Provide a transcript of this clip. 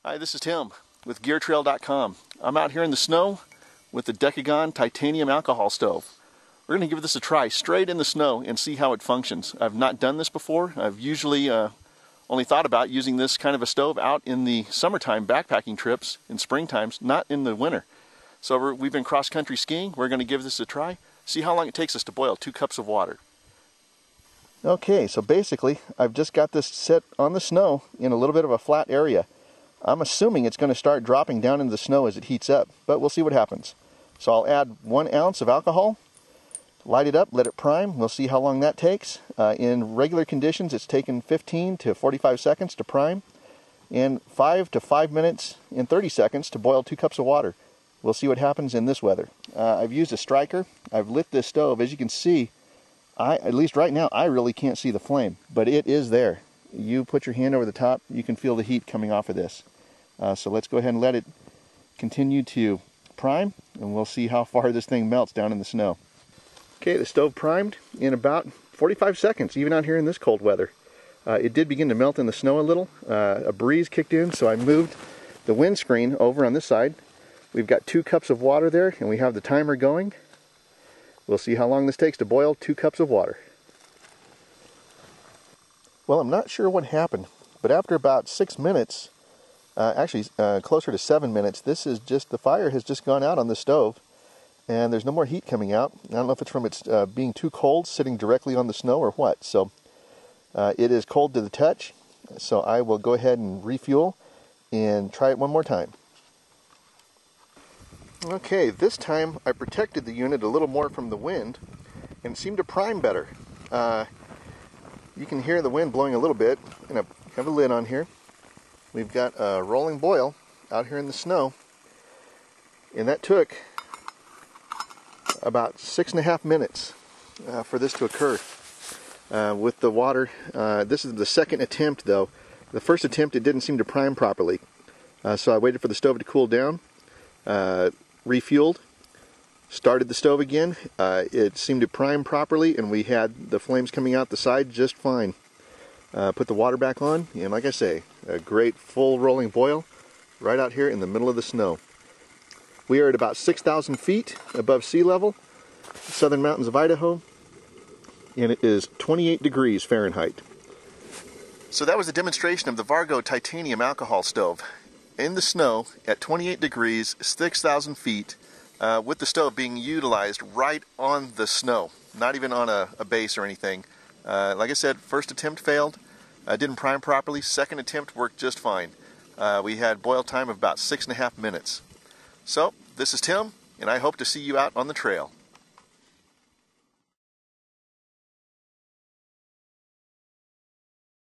Hi, this is Tim with geartrail.com. I'm out here in the snow with the Decagon titanium alcohol stove. We're going to give this a try straight in the snow and see how it functions. I've not done this before. I've usually only thought about using this kind of a stove out in the summertime backpacking trips in spring times, not in the winter. So we've been cross-country skiing. We're going to give this a try, see how long it takes us to boil 2 cups of water. Okay, so basically I've just got this set on the snow in a little bit of a flat area. I'm assuming it's going to start dropping down into the snow as it heats up, but we'll see what happens. So I'll add 1 ounce of alcohol, light it up, let it prime. We'll see how long that takes. In regular conditions, it's taken 15 to 45 seconds to prime, and 5 to 5 minutes and 30 seconds to boil 2 cups of water. We'll see what happens in this weather. I've used a striker. I've lit this stove. As you can see, at least right now, I really can't see the flame, but it is there. You put your hand over the top, you can feel the heat coming off of this. So let's go ahead and let it continue to prime, and we'll see how far this thing melts down in the snow. Okay, the stove primed in about 45 seconds, even out here in this cold weather. It did begin to melt in the snow a little. A breeze kicked in, so I moved the windscreen over on this side. We've got 2 cups of water there, and we have the timer going. We'll see how long this takes to boil 2 cups of water. Well, I'm not sure what happened, but after about 6 minutes, closer to 7 minutes, the fire has just gone out on the stove, and there's no more heat coming out. I don't know if it's from its being too cold, sitting directly on the snow, or what. So it is cold to the touch, so I will go ahead and refuel and try it one more time. Okay, this time I protected the unit a little more from the wind, and it seemed to prime better. You can hear the wind blowing a little bit, and I have a lid on here. We've got a rolling boil out here in the snow, and that took about 6.5 minutes for this to occur with the water. This is the second attempt, though. The first attempt, it didn't seem to prime properly, so I waited for the stove to cool down, refueled, started the stove again. It seemed to prime properly, and we had the flames coming out the side just fine. Put the water back on, and like I say, a great full rolling boil right out here in the middle of the snow. We are at about 6,000 feet above sea level, southern mountains of Idaho, and it is 28 degrees Fahrenheit. So that was a demonstration of the Vargo titanium alcohol stove in the snow at 28 degrees, 6,000 feet, with the stove being utilized right on the snow, not even on a base or anything. Like I said, first attempt failed, didn't prime properly. Second attempt worked just fine. We had boil time of about 6.5 minutes. So, this is Tim, and I hope to see you out on the trail.